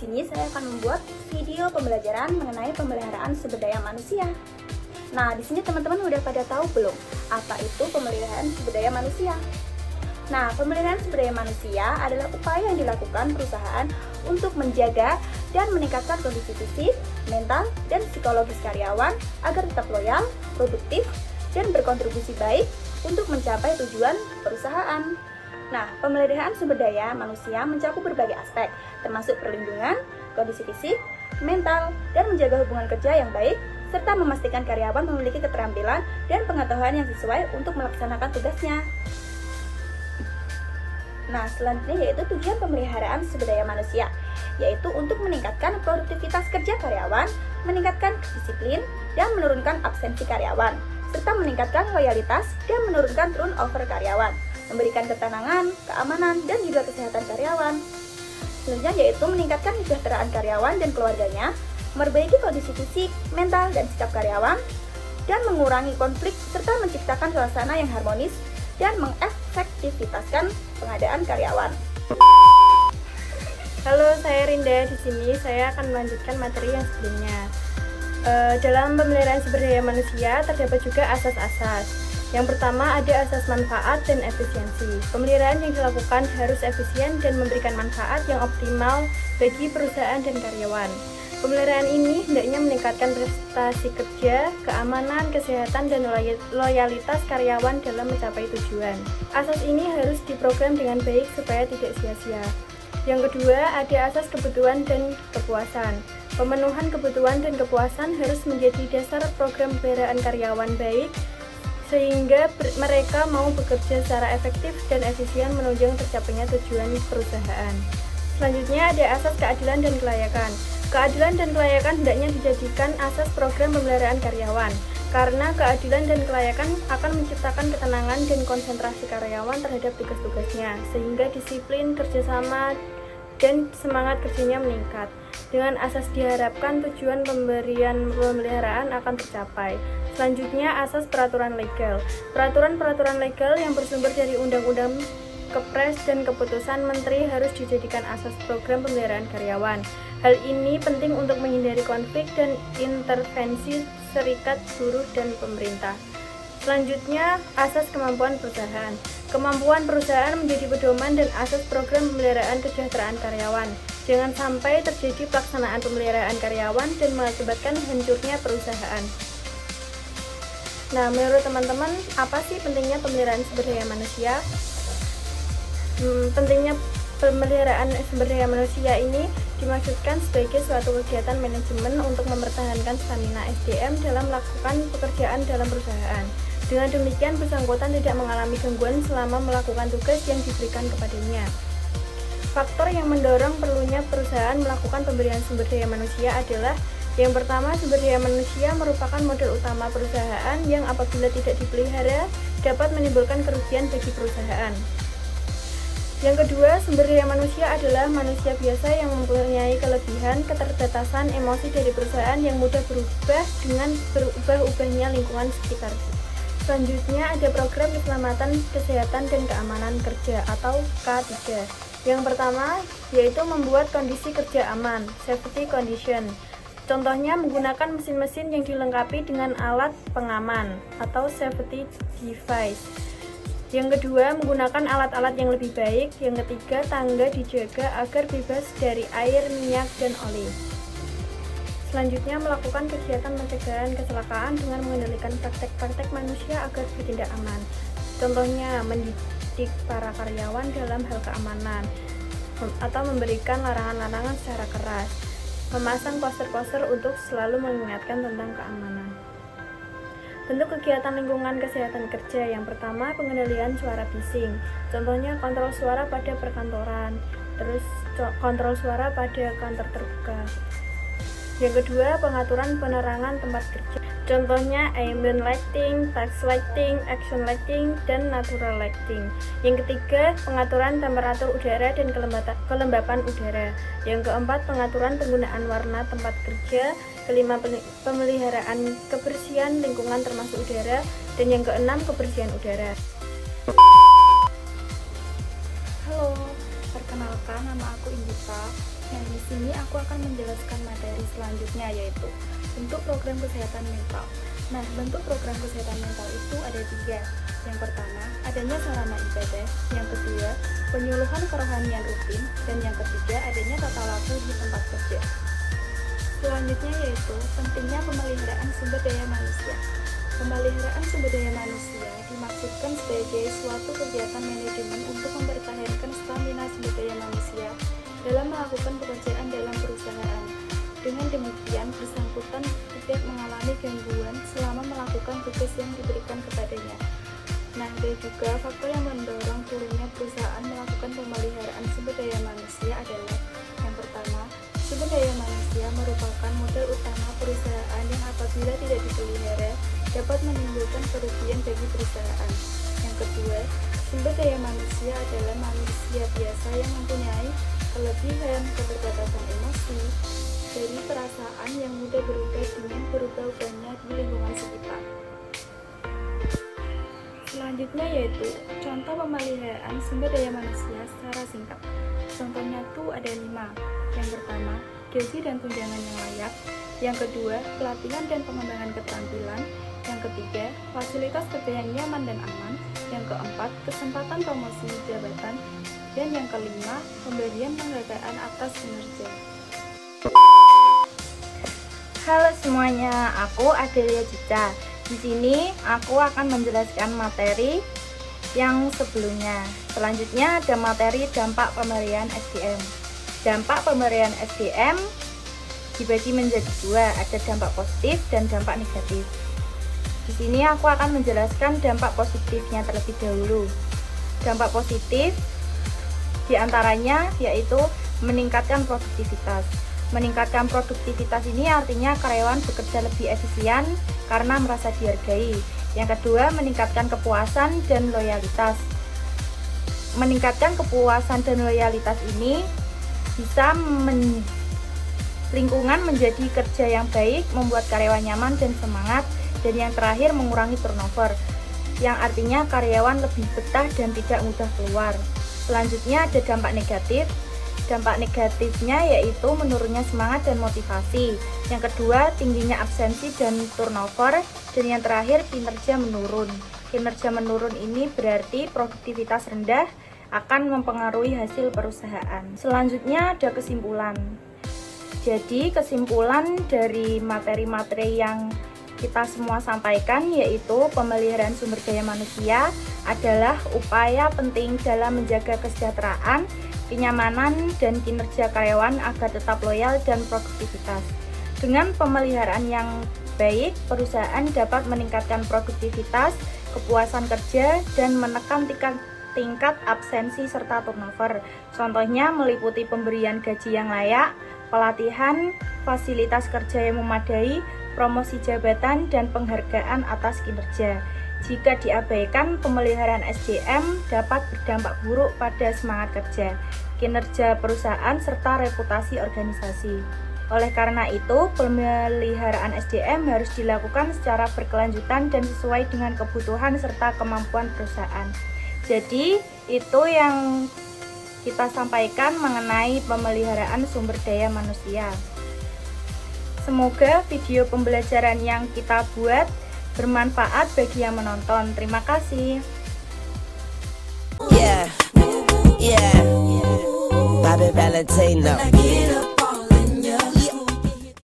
sini saya akan membuat video pembelajaran mengenai pemeliharaan sumber daya manusia. Nah, di sini teman-teman udah pada tahu belum apa itu pemeliharaan sumber daya manusia? Nah, pemeliharaan sumber daya manusia adalah upaya yang dilakukan perusahaan untuk menjaga dan meningkatkan kondisi fisik, mental, dan psikologis karyawan agar tetap loyal, produktif, dan berkontribusi baik untuk mencapai tujuan perusahaan. Nah, pemeliharaan sumber daya manusia mencakup berbagai aspek, termasuk perlindungan, kondisi fisik, mental, dan menjaga hubungan kerja yang baik, serta memastikan karyawan memiliki keterampilan dan pengetahuan yang sesuai untuk melaksanakan tugasnya. Nah, selanjutnya yaitu tujuan pemeliharaan sumber daya manusia, yaitu untuk meningkatkan produktivitas kerja karyawan, meningkatkan disiplin, dan menurunkan absensi karyawan, serta meningkatkan loyalitas dan menurunkan turnover karyawan, memberikan ketenangan, keamanan, dan juga kesehatan karyawan. Selanjutnya yaitu meningkatkan kesejahteraan karyawan dan keluarganya, memperbaiki kondisi fisik, mental, dan sikap karyawan, dan mengurangi konflik serta menciptakan suasana yang harmonis dan mengefektivitaskan pengadaan karyawan. Halo, saya Rinda. Di sini saya akan melanjutkan materi yang sebelumnya. Dalam pemeliharaan sumber daya manusia terdapat juga asas-asas. Yang pertama ada asas manfaat dan efisiensi. Pemeliharaan yang dilakukan harus efisien dan memberikan manfaat yang optimal bagi perusahaan dan karyawan. Pemeliharaan ini hendaknya meningkatkan prestasi kerja, keamanan, kesehatan, dan loyalitas karyawan dalam mencapai tujuan. Asas ini harus diprogram dengan baik supaya tidak sia-sia. Yang kedua, ada asas kebutuhan dan kepuasan. Pemenuhan kebutuhan dan kepuasan harus menjadi dasar program pemeliharaan karyawan baik, sehingga mereka mau bekerja secara efektif dan efisien menunjang tercapainya tujuan perusahaan. Selanjutnya ada asas keadilan dan kelayakan. Keadilan dan kelayakan hendaknya dijadikan asas program pemeliharaan karyawan, karena keadilan dan kelayakan akan menciptakan ketenangan dan konsentrasi karyawan terhadap tugas-tugasnya, sehingga disiplin, kerjasama, dan semangat kerjanya meningkat. Dengan asas diharapkan tujuan pemeliharaan akan tercapai. Selanjutnya asas peraturan legal. Peraturan-peraturan legal yang bersumber dari undang-undang, Kepres, dan keputusan menteri harus dijadikan asas program pemeliharaan karyawan. Hal ini penting untuk menghindari konflik dan intervensi serikat buruh dan pemerintah. Selanjutnya, asas kemampuan perusahaan. Kemampuan perusahaan menjadi pedoman dan asas program pemeliharaan kesejahteraan karyawan. Jangan sampai terjadi pelaksanaan pemeliharaan karyawan dan mengakibatkan hancurnya perusahaan. Nah, menurut teman-teman, apa sih pentingnya pemeliharaan sumber daya manusia? Pentingnya pemeliharaan sumber daya manusia ini dimaksudkan sebagai suatu kegiatan manajemen untuk mempertahankan stamina SDM dalam melakukan pekerjaan dalam perusahaan. Dengan demikian, bersangkutan tidak mengalami gangguan selama melakukan tugas yang diberikan kepadanya. Faktor yang mendorong perlunya perusahaan melakukan pemberian sumber daya manusia adalah: yang pertama, sumber daya manusia merupakan modal utama perusahaan yang apabila tidak dipelihara dapat menimbulkan kerugian bagi perusahaan. Yang kedua, sumber daya manusia adalah manusia biasa yang mempunyai kelebihan, keterbatasan emosi dari perusahaan yang mudah berubah dengan berubah-ubahnya lingkungan sekitar. Selanjutnya ada program keselamatan, kesehatan, dan keamanan kerja atau K3. Yang pertama yaitu membuat kondisi kerja aman, safety condition. Contohnya menggunakan mesin-mesin yang dilengkapi dengan alat pengaman atau safety device. Yang kedua, menggunakan alat-alat yang lebih baik. Yang ketiga, tangga dijaga agar bebas dari air, minyak, dan oli. Selanjutnya, melakukan kegiatan pencegahan kecelakaan dengan mengendalikan praktek-praktek manusia agar bertindak aman. Contohnya, mendidik para karyawan dalam hal keamanan, atau memberikan larangan-larangan secara keras. Memasang poster-poster untuk selalu mengingatkan tentang keamanan. Bentuk kegiatan lingkungan kesehatan kerja. Yang pertama, pengendalian suara bising. Contohnya kontrol suara pada perkantoran, terus kontrol suara pada kantor terbuka. Yang kedua, pengaturan penerangan tempat kerja. Contohnya ambient lighting, task lighting, action lighting, dan natural lighting. Yang ketiga, pengaturan temperatur udara dan kelembapan udara. Yang keempat, pengaturan penggunaan warna tempat kerja. Kelima, pemeliharaan kebersihan lingkungan termasuk udara. Dan yang keenam, kebersihan udara. Halo, perkenalkan nama aku Indita. Nah, di sini aku akan menjelaskan materi selanjutnya, yaitu bentuk program kesehatan mental. Nah, bentuk program kesehatan mental itu ada 3. Yang pertama, adanya sarana ibadah. Yang kedua, penyuluhan kerohanian rutin. Dan yang ketiga, adanya tata laku di tempat kerja. Selanjutnya yaitu pentingnya pemeliharaan sumber daya manusia. Pemeliharaan sumber daya manusia dimaksudkan sebagai suatu kegiatan manajemen untuk mempertahankan stamina sumber daya manusia dalam melakukan pekerjaan dalam perusahaan. Dengan demikian, bersangkutan tidak mengalami gangguan selama melakukan tugas yang diberikan kepadanya. Nah, ada juga faktor yang mendorong turunnya perusahaan melakukan pemeliharaan sumber daya manusia adalah yang pertama, sumber daya manusia merupakan modal utama perusahaan yang apabila tidak dipelihara dapat menimbulkan kerugian bagi perusahaan. Yang kedua, sumber daya manusia adalah manusia biasa yang mempunyai kelebihan, keterbatasan emosi, dari perasaan yang mudah berubah dengan berubah-ubahnya di lingkungan sekitar. Selanjutnya yaitu contoh pemeliharaan sumber daya manusia secara singkat. Contohnya tuh ada 5. Yang pertama, gaji dan tunjangan yang layak. Yang kedua, pelatihan dan pengembangan keterampilan. Yang ketiga, fasilitas kerja yang nyaman dan aman. Yang keempat, kesempatan promosi jabatan. Dan yang kelima, pemberian penghargaan atas kinerja. Halo semuanya, aku Adelia Cica. Di sini aku akan menjelaskan materi yang sebelumnya. Selanjutnya ada materi dampak pemberian SDM. Dampak pemberian SDM dibagi menjadi 2, ada dampak positif dan dampak negatif. Di sini aku akan menjelaskan dampak positifnya terlebih dahulu. Dampak positif diantaranya yaitu meningkatkan produktivitas. Meningkatkan produktivitas ini artinya karyawan bekerja lebih efisien karena merasa dihargai. Yang kedua, meningkatkan kepuasan dan loyalitas. Meningkatkan kepuasan dan loyalitas ini bisa lingkungan menjadi kerja yang baik, membuat karyawan nyaman dan semangat. Dan yang terakhir, mengurangi turnover, yang artinya karyawan lebih betah dan tidak mudah keluar. Selanjutnya ada dampak negatif. Dampak negatifnya yaitu menurunnya semangat dan motivasi. Yang kedua, tingginya absensi dan turnover. Dan yang terakhir, kinerja menurun. Kinerja menurun ini berarti produktivitas rendah akan mempengaruhi hasil perusahaan. Selanjutnya ada kesimpulan. Jadi kesimpulan dari materi-materi yang kita semua sampaikan yaitu pemeliharaan sumber daya manusia adalah upaya penting dalam menjaga kesejahteraan, kenyamanan, dan kinerja karyawan agar tetap loyal dan produktivitas. Dengan pemeliharaan yang baik, perusahaan dapat meningkatkan produktivitas, kepuasan kerja, dan menekan tingkat absensi serta turnover. Contohnya meliputi pemberian gaji yang layak, pelatihan, fasilitas kerja yang memadai, promosi jabatan, dan penghargaan atas kinerja. Jika diabaikan, pemeliharaan SDM dapat berdampak buruk pada semangat kerja, kinerja perusahaan, serta reputasi organisasi. Oleh karena itu, pemeliharaan SDM harus dilakukan secara berkelanjutan dan sesuai dengan kebutuhan serta kemampuan perusahaan. Jadi, itu yang kita sampaikan mengenai pemeliharaan sumber daya manusia. Semoga video pembelajaran yang kita buat bermanfaat bagi yang menonton. Terima kasih. Yeah, Bobby Valentino.